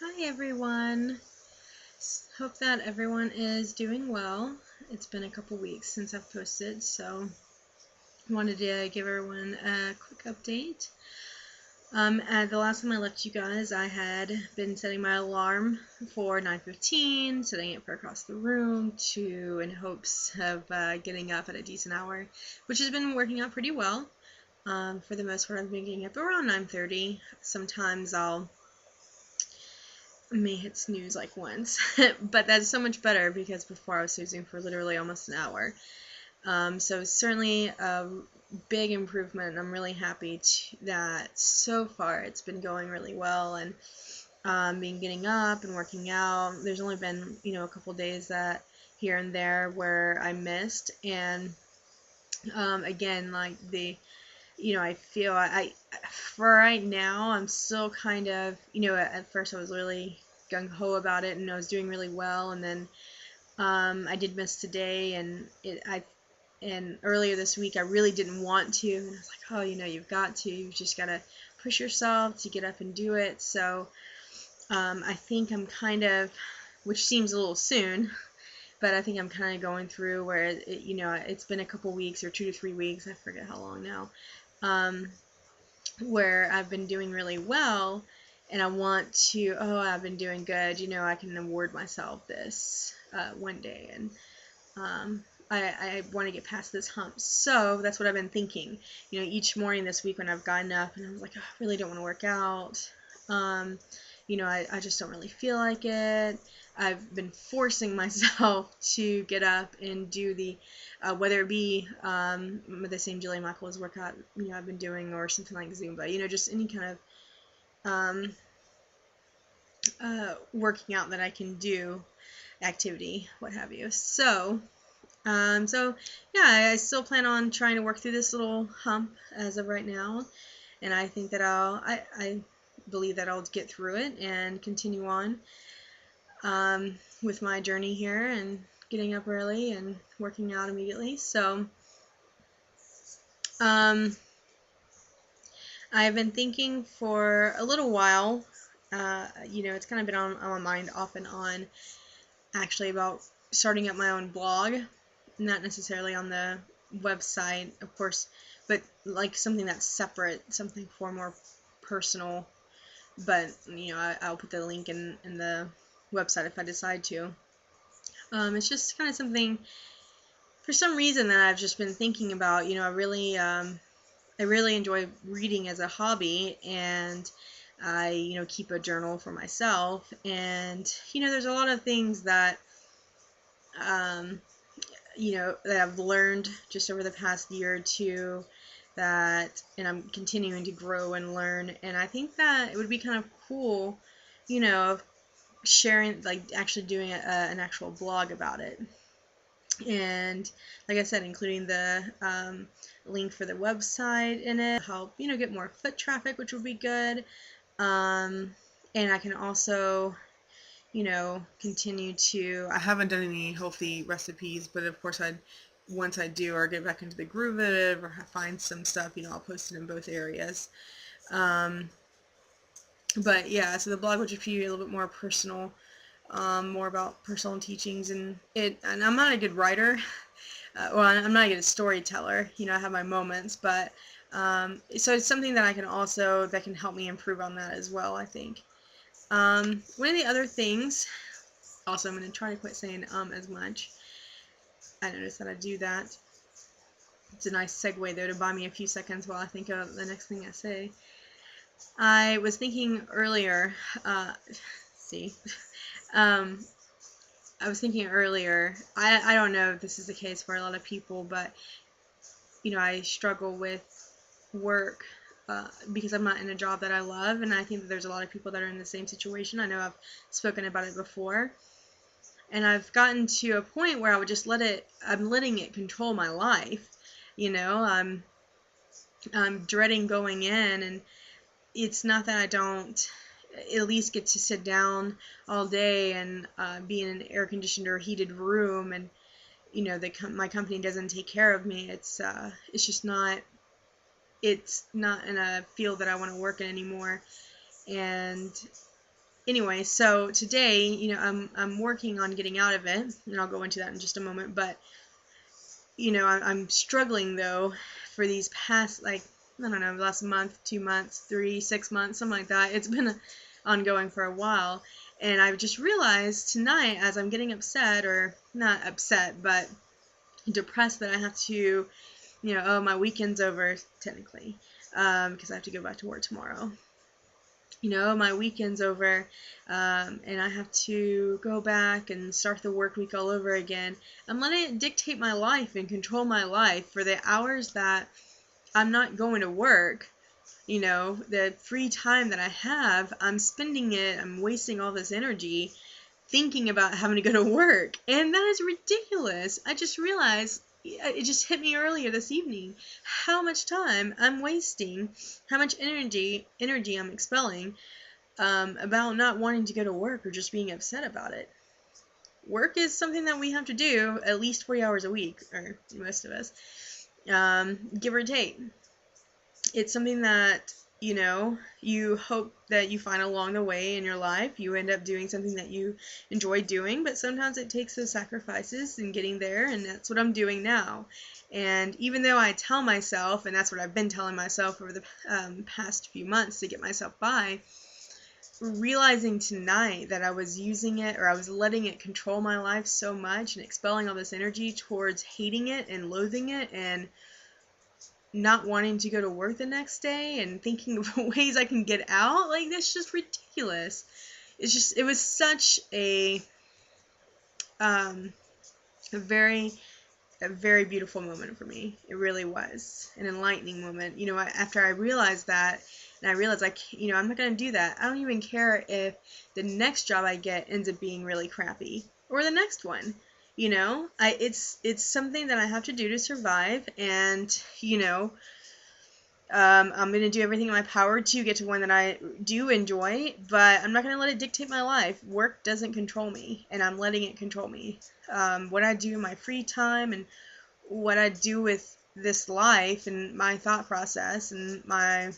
Hi everyone. Hope that everyone is doing well. It's been a couple weeks since I've posted, so wanted to give everyone a quick update. At the last time I left you guys, I had been setting my alarm for 9:15, setting it for across the room to in hopes of getting up at a decent hour, which has been working out pretty well. For the most part, I've been getting up around 9:30. Sometimes I may hit snooze like once, but that's so much better because before I was snoozing for literally almost an hour. So it's certainly a big improvement. I'm really happy that so far it's been going really well, and been getting up and working out. There's only been a couple days that here and there where I missed, and again, like I feel for right now, I'm still kind of, at first I was really gung ho about it and I was doing really well, and then I did miss today, and earlier this week I really didn't want to, and I was like, oh, you've just got to push yourself to get up and do it. So I think I'm kind of, which seems a little soon, but I think I'm kind of going through where it's been a couple weeks or 2 to 3 weeks, I forget how long now, um, where I've been doing really well, and I want to, oh, I've been doing good, I can award myself this one day, and I want to get past this hump. So that's what I've been thinking. Each morning this week when I've gotten up and I was like, oh, I really don't want to work out. I just don't really feel like it. I've been forcing myself to get up and do whether it be the same Jillian Michaels workout, I've been doing, or something like Zumba, just any kind of working out that I can do, activity, what have you. So yeah, I still plan on trying to work through this little hump as of right now, and I think that I believe that I'll get through it and continue on with my journey here and getting up early and working out immediately. So um, I've been thinking for a little while. It's kind of been on my mind off and on, actually, about starting up my own blog. Not necessarily on the website, of course, but like something that's separate, something for more personal. But I'll put the link in the website if I decide to. It's just kind of something, for some reason, that I've just been thinking about. I really enjoy reading as a hobby, and I keep a journal for myself, and there's a lot of things that um, that I've learned just over the past year or two, and I'm continuing to grow and learn, and I think that it would be kind of cool, sharing, like actually doing an actual blog about it. And like I said, including the link for the website in it, help, get more foot traffic, which would be good. And I can also continue to. I haven't done any healthy recipes, but of course once I do, or get back into the groove of it, or find some stuff, I'll post it in both areas. But yeah, so the blog would just be a little bit more personal, more about personal teachings, and I'm not a good writer. Well, I'm not a good storyteller. I have my moments, but so it's something that that can help me improve on that as well, I think. One of the other things, also, I'm going to try to quit saying as much. I noticed that I do that. It's a nice segue, though, to buy me a few seconds while I think of the next thing I say. I was thinking earlier, um, I was thinking earlier, I don't know if this is the case for a lot of people, but, I struggle with work because I'm not in a job that I love, and I think that there's a lot of people that are in the same situation. I know I've spoken about it before, and I've gotten to a point where I would just I'm letting it control my life. I'm dreading going in, and it's not that I don't at least get to sit down all day and be in an air-conditioned or heated room, and my company doesn't take care of me. It's just not. It's not in a field that I want to work in anymore, and anyway, so today, I'm working on getting out of it, and I'll go into that in just a moment. But I'm struggling though for these past, like, I don't know, last month, 2 months, 3, 6 months, something like that. It's been ongoing for a while, and I've just realized tonight, as I'm getting upset, or not upset, but depressed that I have to, oh, my weekend's over technically, because I have to go back to work tomorrow. My weekend's over, and I have to go back and start the work week all over again. I'm letting it dictate my life and control my life for the hours that I'm not going to work. The free time that I have, I'm spending it, I'm wasting all this energy thinking about having to go to work. And that is ridiculous. I just realized, it just hit me earlier this evening, how much time I'm wasting, how much energy I'm expelling about not wanting to go to work or just being upset about it. Work is something that we have to do at least 40 hours a week, or most of us, give or take. It's something that, you hope that you find along the way in your life. You end up doing something that you enjoy doing, but sometimes it takes those sacrifices in getting there, and that's what I'm doing now. And even though I tell myself, and that's what I've been telling myself over the past few months to get myself by, realizing tonight that I was using it, or I was letting it control my life so much and expelling all this energy towards hating it and loathing it and not wanting to go to work the next day and thinking of ways I can get out. Like, that's just ridiculous. It was such a very beautiful moment for me. It really was an enlightening moment. After I realized that, and I realized, I'm not going to do that. I don't even care if the next job I get ends up being really crappy, or the next one. It's something that I have to do to survive, and I'm going to do everything in my power to get to one that I do enjoy, but I'm not going to let it dictate my life. Work doesn't control me, and I'm letting it control me. What I do in my free time, and what I do with this life, and my thought process, and my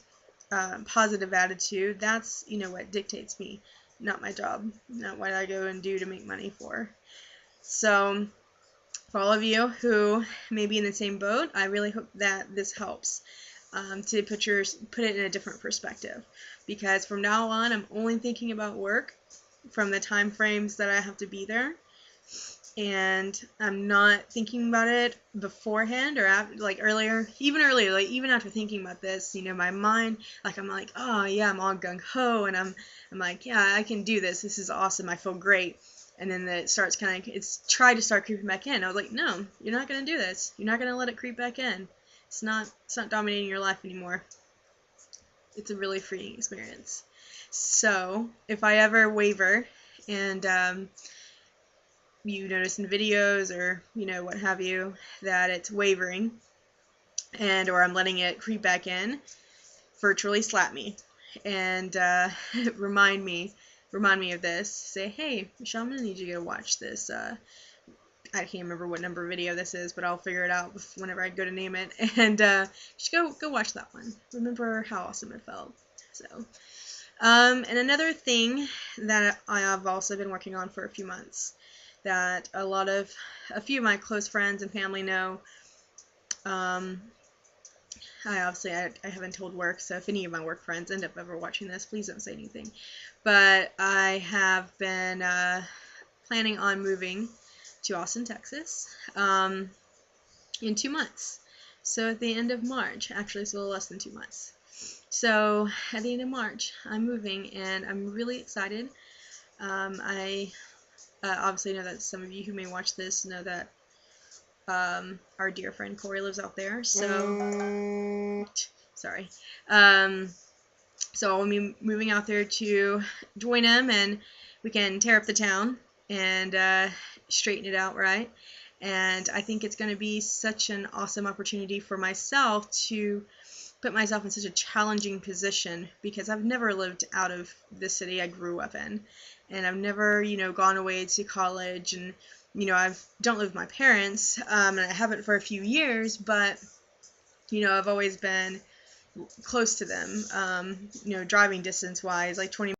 positive attitude, that's, what dictates me, not my job, not what I go and do to make money for. So, for all of you who may be in the same boat, I really hope that this helps to put it in a different perspective. Because from now on, I'm only thinking about work from the time frames that I have to be there, and I'm not thinking about it beforehand or after, even earlier, even after thinking about this, my mind, I'm like, oh yeah, I'm all gung ho, and I'm like, yeah, I can do this. This is awesome. I feel great. And then it starts it's tried to start creeping back in. I was like, no, you're not going to do this. You're not going to let it creep back in. It's not dominating your life anymore. It's a really freeing experience. So if I ever waver, and you notice in videos, or what have you, that it's wavering, or I'm letting it creep back in, virtually slap me and remind me of this. Say, hey, Michelle, I'm gonna need you to watch this. I can't remember what number video this is, but I'll figure it out whenever I go to name it. And just go watch that one. Remember how awesome it felt. So, and another thing that I have also been working on for a few months, that a few of my close friends and family know. I haven't told work, so if any of my work friends end up ever watching this, please don't say anything. But I have been planning on moving to Austin, Texas, in 2 months. So at the end of March, actually it's a little less than 2 months. So at the end of March, I'm moving, and I'm really excited. I obviously know that some of you who may watch this know that our dear friend Corey lives out there, so sorry. So I'll be moving out there to join him, and we can tear up the town and straighten it out right. And I think it's going to be such an awesome opportunity for myself to put myself in such a challenging position, because I've never lived out of the city I grew up in, and I've never, gone away to college, and I don't live with my parents, and I haven't for a few years, but I've always been close to them, driving distance wise, like 20